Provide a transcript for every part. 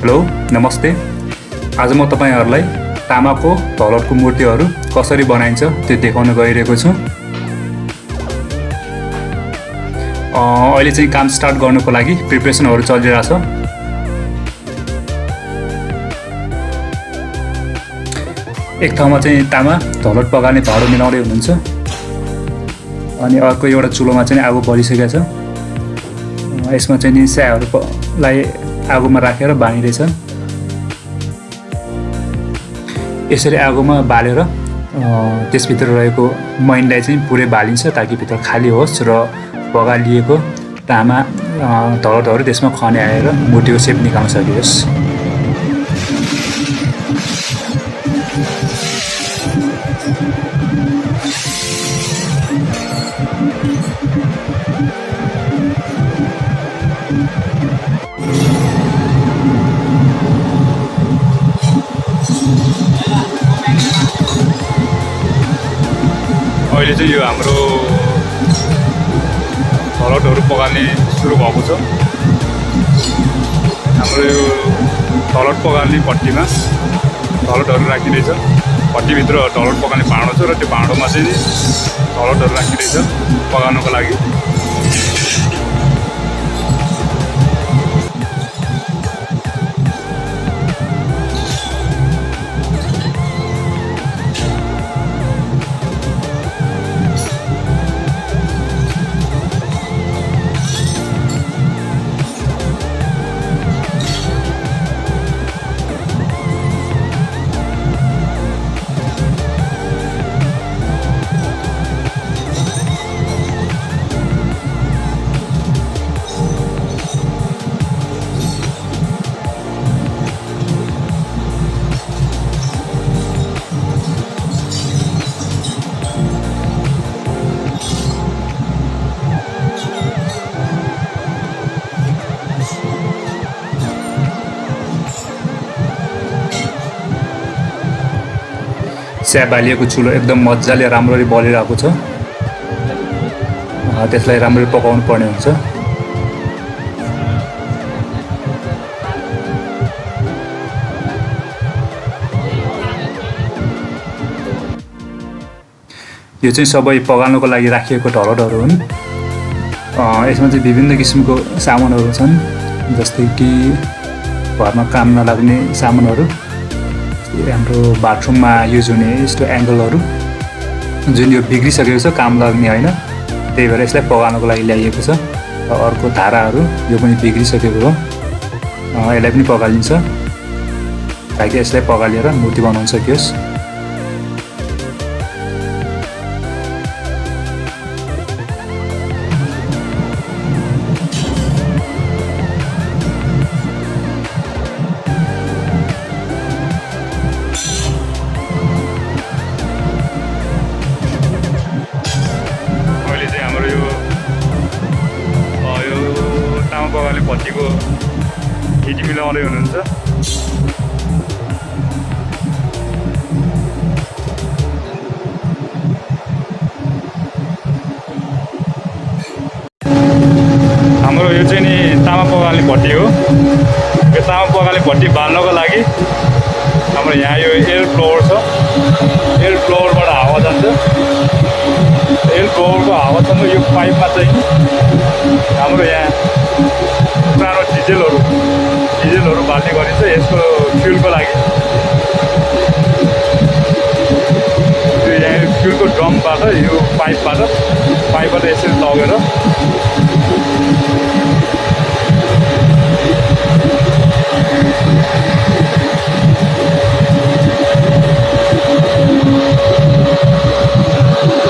Hello नमस्ते। आज म तपाईहरुलाई तामाको धलटको मूर्तिहरू कसरी बनाइन्छ त्यो देखाउन गइरहेको छु। अहिले चाहिँ काम स्टार्ट गर्नको लागि प्रिपरेसनहरू चलिरहेछ। एक ठाउँमा चाहिँ तामा धलट पगाल्ने भाँडो मिलाउँदै हुनुहुन्छ अनि अर्को एउटा चुलोमा चाहिँ आगो बलिसकेको छ। यसमा चाहिँ नि स्याहरूलाई आगोमा राखेर बानिरहेछ। यसरी आगोमा बालेर त्यसभित्र रहेको मैनलाई चाहिँ पुरै बालिन्छ ताकि भित्र खाली होस् र पगालिएको तामा धलटहरू त्यसमा खन्याएर मूर्तिको सेप निकाल्न सकियोस्। अहिले चाहिँ यो हाम्रो धलटहरू पगाल्ने सुरु भएको छ। हाम्रो यो धलट पगाल्ने पट्टीमा धलटहरू राखिरहेछ। पट्टीभित्र धलट पगाल्ने भाँडो छ र त्यो भाँडोमा चाहिँ धलटहरू राखिरहेछ पगाल्नको लागि। स्याप बालिएको चुलो एकदम मजाले राम्ररी बलिरहेको छ। त्यसलाई राम्ररी पकाउनु पर्ने हुन्छ। यो चाहिँ सबै पकाउनको लागि राखिएको धलटहरू हुन्। यसमा चाहिँ विभिन्न किसिमको सामानहरू छन्, जस्तै कि घरमा काम नलाग्ने सामानहरू, हाम्रो बाथरुममा युज हुने यस्तो एङ्गलहरू जुन यो बिग्रिसकेको छ, काम लाग्ने होइन, त्यही भएर यसलाई पगाल्नको लागि ल्याइएको छ। अर्को धाराहरू यो पनि बिग्रिसकेको हो, यसलाई पनि पगालिन्छ ताकि यसलाई पगालेर मूर्ति बनाउन सकियोस्। पगाले पट्टीको हिटी मिलाउँदै हुनुहुन्छ। हाम्रो यो चाहिँ नि तामा पगाल्ने भट्टी हो। यो तामा पगाल्ने भट्टी बाल्नको लागि हाम्रो यहाँ यो एयर ब्लोवर छ। एयर ब्लोवरबाट हावा जान्छ। एयर ब्लोवरको हावासँग यो पाइपमा चाहिँ हाम्रो यहाँ पुरानो डिजेलहरू बाल्ने गरिन्छ यसको फ्युलको लागि। यो यहाँ फ्युलको ड्रमबाट यो पाइपबाट यसरी लगेर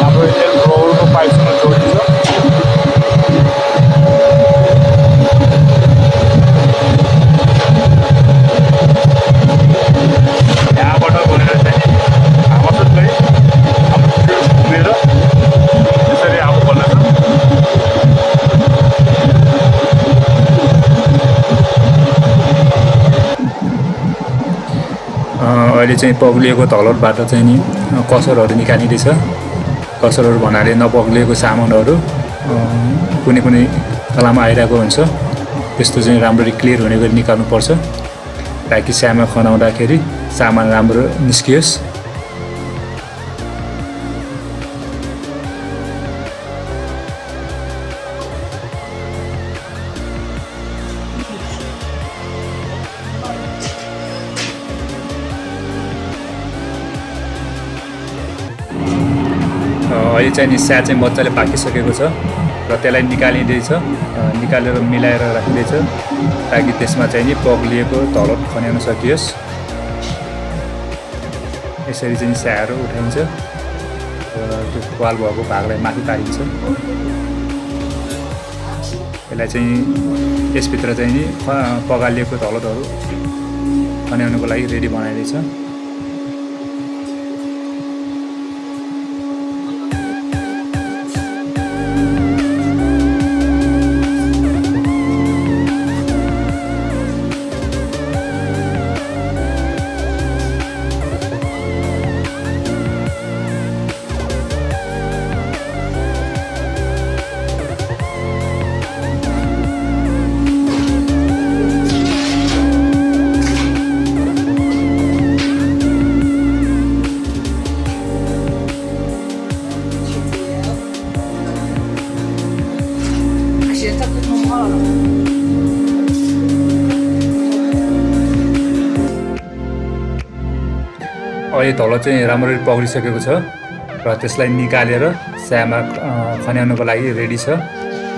हाम्रो एयर ब्लोवरको पाइपसँग जोडिन्छ। अहिले चाहिँ पग्लिएको धलटबाट चाहिँ नि कसरहरू निकालिँदैछ। कसरहरू भन्नाले नपग्लिएको सामानहरू कुनै कुनै कलामा आइरहेको हुन्छ, त्यस्तो चाहिँ राम्ररी क्लियर हुने गरी निकाल्नुपर्छ। ताकि स्यामा खनाउँदाखेरि सामान राम्रो निस्कियोस्। अहिले चाहिँ नि स्या चाहिँ मजाले पाकिसकेको छ र त्यसलाई निकालिँदैछ, निकालेर मिलाएर राखिँदैछ ताकि त्यसमा चाहिँ नि पग्लिएको तलत खन्याउन सकियोस्। यसरी चाहिँ स्याहरू उठाइन्छ र त्यो पाल भएको भागलाई माथि पारिन्छ। यसलाई चाहिँ यसभित्र चाहिँ नि पगालिएको तलतहरू खन्याउनुको लागि रेडी बनाइँदैछ। अहिले तल चाहिँ राम्ररी पग्लिसकेको छ र त्यसलाई निकालेर स्यामा खन्याउनुको लागि रेडी छ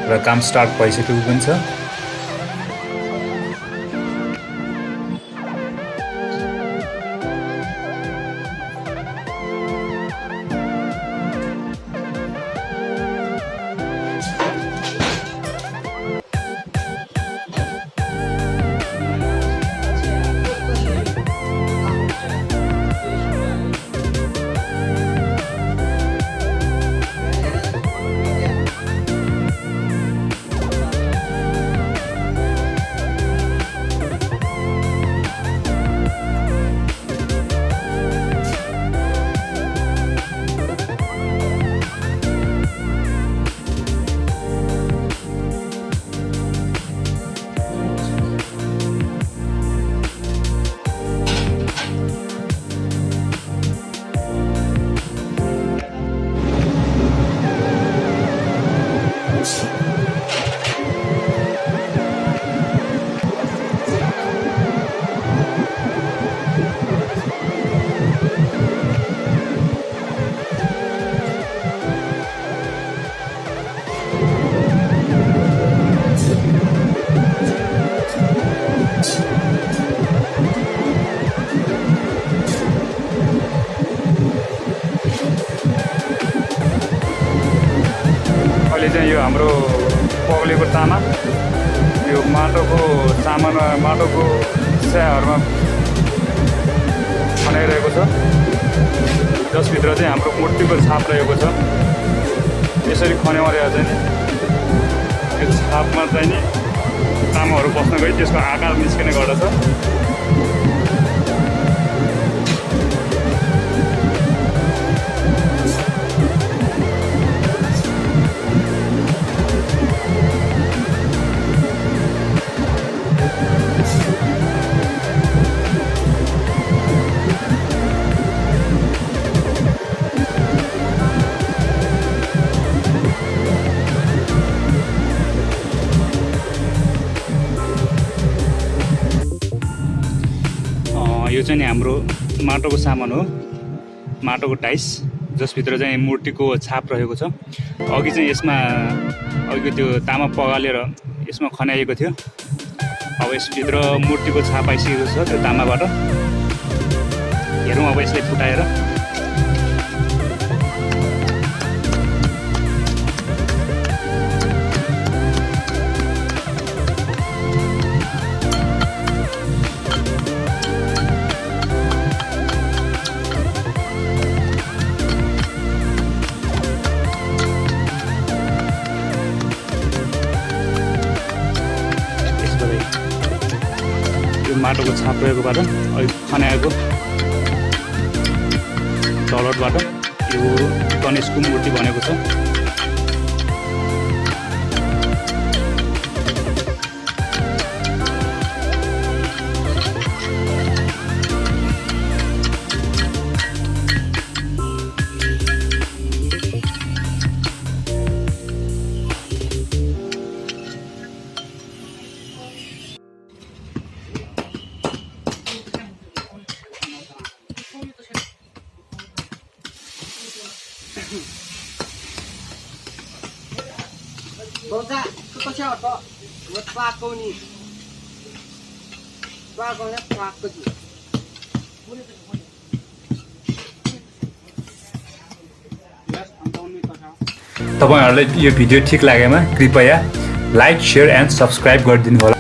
र काम स्टार्ट भइसकेको पनि छ। चाहिँ यो हाम्रो पग्लेको तामा यो माटोको सामान माटोको स्याहरूमा खनाइरहेको छ, जसभित्र चाहिँ हाम्रो मूर्तिको छाप रहेको छ। यसरी खन्याउँदा चाहिँ यो छापमा चाहिँ नि तामाहरू बस्न गई त्यसको आकार निस्किने गर्दछ। यो चाहिँ नि हाम्रो माटोको सामान हो, माटोको टाइस, जसभित्र चाहिँ मूर्तिको छाप रहेको छ। अघि चाहिँ यसमा अघि त्यो तामा पगालेर यसमा खनाइएको थियो। अब यसभित्र मूर्तिको छाप आइसकेको छ त्यो तामाबाट। हेरौँ अब यसलाई फुटाएर। माटोको छाप रहेकोबाट अहिले खनाएको तलटबाट यो गणेशको मूर्ति बनेको छ। Bauta, kau siapa kau? Buat pakai ni. Pakai pakai tu. तपाईहरुलाई यो भिडियो ठीक लागेमा कृपया लाइक शेयर एन्ड सब्स्क्राइब गरिदिनु होला।